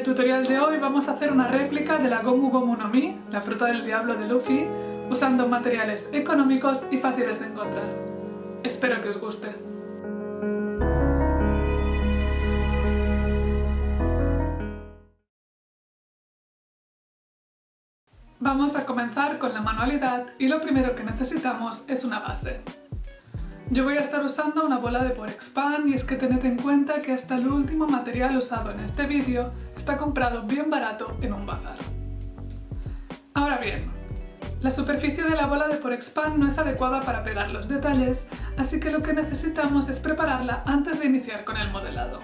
el tutorial de hoy vamos a hacer una réplica de la Gomu Gomu no Mi, la fruta del diablo de Luffy, usando materiales económicos y fáciles de encontrar. Espero que os guste. Vamos a comenzar con la manualidad y lo primero que necesitamos es una base. Yo voy a estar usando una bola de Porexpan y es que tened en cuenta que hasta el último material usado en este vídeo está comprado bien barato en un bazar. Ahora bien, la superficie de la bola de Porexpan no es adecuada para pegar los detalles, así que lo que necesitamos es prepararla antes de iniciar con el modelado.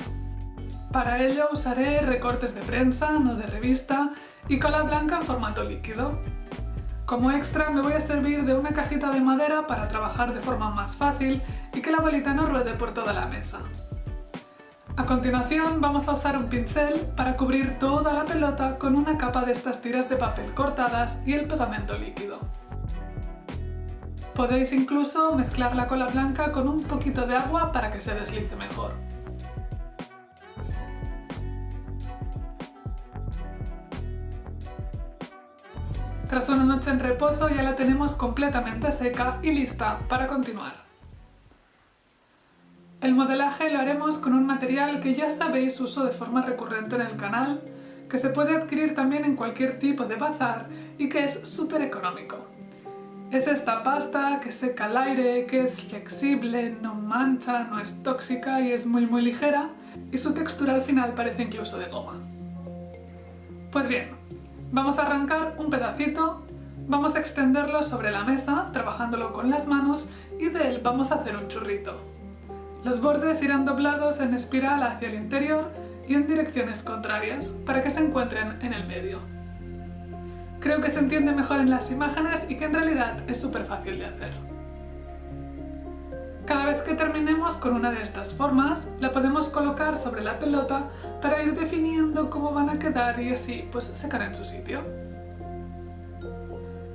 Para ello usaré recortes de prensa, no de revista, y cola blanca en formato líquido. Como extra me voy a servir de una cajita de madera para trabajar de forma más fácil y que la bolita no ruede por toda la mesa. A continuación vamos a usar un pincel para cubrir toda la pelota con una capa de estas tiras de papel cortadas y el pegamento líquido. Podéis incluso mezclar la cola blanca con un poquito de agua para que se deslice mejor. Tras una noche en reposo ya la tenemos completamente seca y lista para continuar. El modelaje lo haremos con un material que ya sabéis uso de forma recurrente en el canal, que se puede adquirir también en cualquier tipo de bazar y que es súper económico. Es esta pasta que seca al aire, que es flexible, no mancha, no es tóxica y es muy ligera, y su textura al final parece incluso de goma. Pues bien, vamos a arrancar un pedacito, vamos a extenderlo sobre la mesa, trabajándolo con las manos, y de él vamos a hacer un churrito. Los bordes irán doblados en espiral hacia el interior y en direcciones contrarias, para que se encuentren en el medio. Creo que se entiende mejor en las imágenes y que en realidad es súper fácil de hacer. Cada vez que terminemos con una de estas formas, la podemos colocar sobre la pelota para ir definiendo cómo van a quedar y así pues secar en su sitio.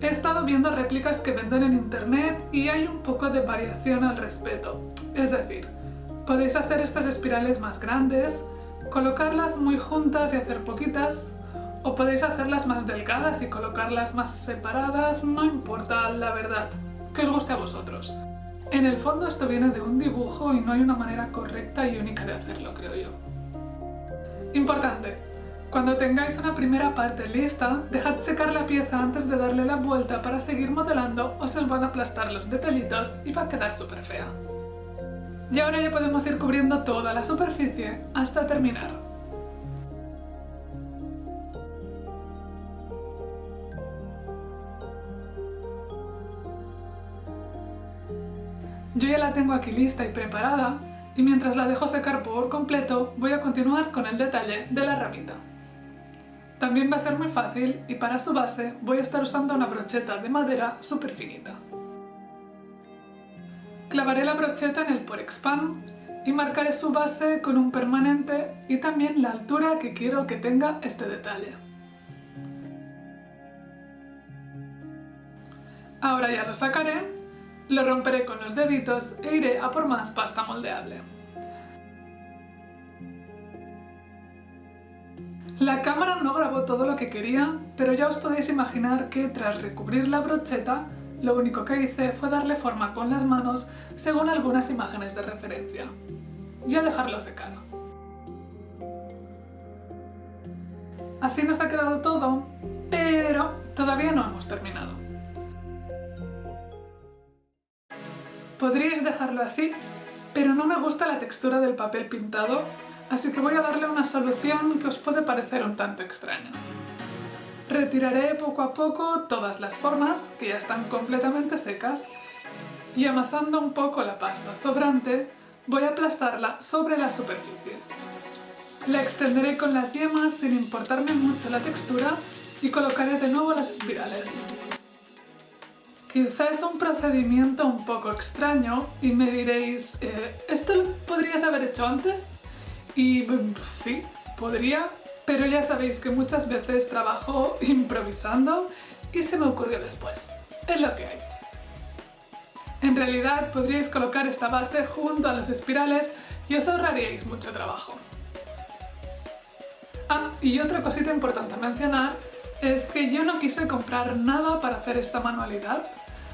He estado viendo réplicas que venden en internet y hay un poco de variación al respecto. Es decir, podéis hacer estas espirales más grandes, colocarlas muy juntas y hacer poquitas, o podéis hacerlas más delgadas y colocarlas más separadas, no importa, la verdad, que os guste a vosotros. En el fondo esto viene de un dibujo y no hay una manera correcta y única de hacerlo, creo yo. Importante, cuando tengáis una primera parte lista, dejad secar la pieza antes de darle la vuelta para seguir modelando o se os van a aplastar los detallitos y va a quedar súper fea. Y ahora ya podemos ir cubriendo toda la superficie hasta terminar. Yo ya la tengo aquí lista y preparada, y mientras la dejo secar por completo, voy a continuar con el detalle de la ramita. También va a ser muy fácil y para su base voy a estar usando una brocheta de madera súper finita. Clavaré la brocheta en el Porexpan y marcaré su base con un permanente y también la altura que quiero que tenga este detalle. Ahora ya lo sacaré. Lo romperé con los deditos e iré a por más pasta moldeable. La cámara no grabó todo lo que quería, pero ya os podéis imaginar que tras recubrir la brocheta, lo único que hice fue darle forma con las manos según algunas imágenes de referencia y a dejarlo secar. Así nos ha quedado todo, pero todavía no hemos terminado. Podríais dejarlo así, pero no me gusta la textura del papel pintado, así que voy a darle una solución que os puede parecer un tanto extraña. Retiraré poco a poco todas las formas, que ya están completamente secas, y amasando un poco la pasta sobrante, voy a aplastarla sobre la superficie. La extenderé con las yemas sin importarme mucho la textura y colocaré de nuevo las espirales. Quizá es un procedimiento un poco extraño y me diréis, ¿esto lo podrías haber hecho antes? Y sí, podría, pero ya sabéis que muchas veces trabajo improvisando y se me ocurrió después. Es lo que hay. En realidad podríais colocar esta base junto a las espirales y os ahorraríais mucho trabajo. Ah, y otra cosita importante a mencionar es que yo no quise comprar nada para hacer esta manualidad,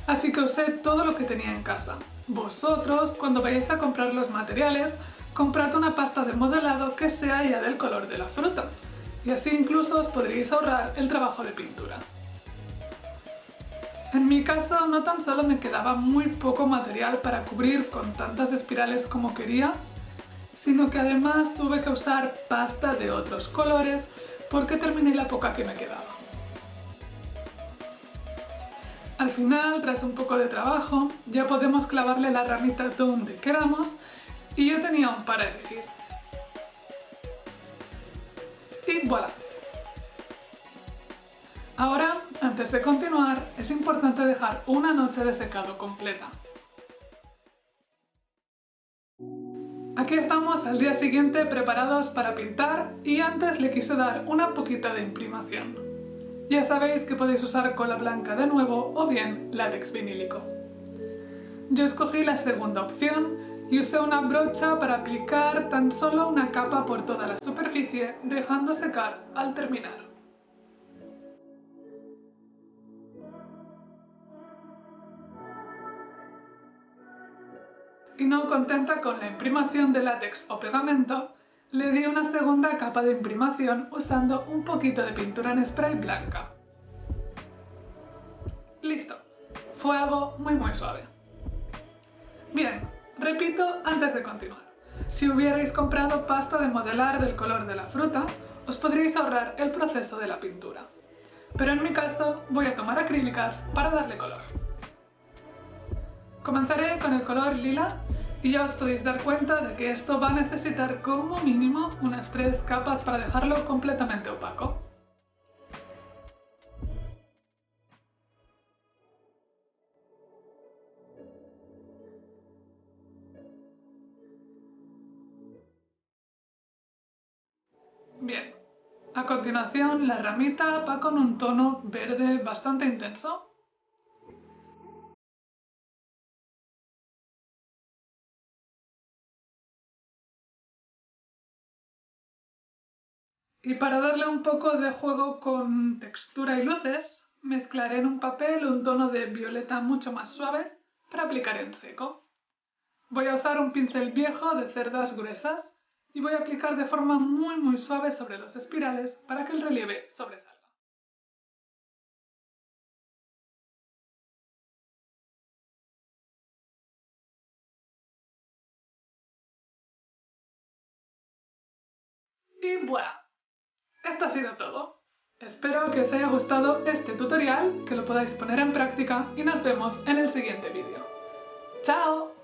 así que usé todo lo que tenía en casa. Vosotros, cuando vayáis a comprar los materiales, comprad una pasta de modelado que sea ya del color de la fruta, y así incluso os podréis ahorrar el trabajo de pintura. En mi caso, no tan solo me quedaba muy poco material para cubrir con tantas espirales como quería, sino que además tuve que usar pasta de otros colores porque terminé la poca que me quedaba. Al final, tras un poco de trabajo, ya podemos clavarle la ramita donde queramos y yo tenía un para elegir. Y voilà. Ahora, antes de continuar, es importante dejar una noche de secado completa. Aquí estamos al día siguiente preparados para pintar y antes le quise dar una poquita de imprimación. Ya sabéis que podéis usar cola blanca de nuevo o bien látex vinílico. Yo escogí la segunda opción y usé una brocha para aplicar tan solo una capa por toda la superficie, dejando secar al terminar. Y no contenta con la imprimación de látex o pegamento, le di una segunda capa de imprimación usando un poquito de pintura en spray blanca. Listo, fue algo muy suave. Bien, repito antes de continuar. Si hubierais comprado pasta de modelar del color de la fruta, os podríais ahorrar el proceso de la pintura. Pero en mi caso voy a tomar acrílicas para darle color. Comenzaré con el color lila y ya os podéis dar cuenta de que esto va a necesitar como mínimo unas 3 capas para dejarlo completamente opaco. Bien, a continuación la ramita va con un tono verde bastante intenso. Y para darle un poco de juego con textura y luces, mezclaré en un papel un tono de violeta mucho más suave para aplicar en seco. Voy a usar un pincel viejo de cerdas gruesas y voy a aplicar de forma muy suave sobre los espirales para que el relieve sobresalga. Y voilà, esto ha sido todo. Espero que os haya gustado este tutorial, que lo podáis poner en práctica y nos vemos en el siguiente vídeo. ¡Chao!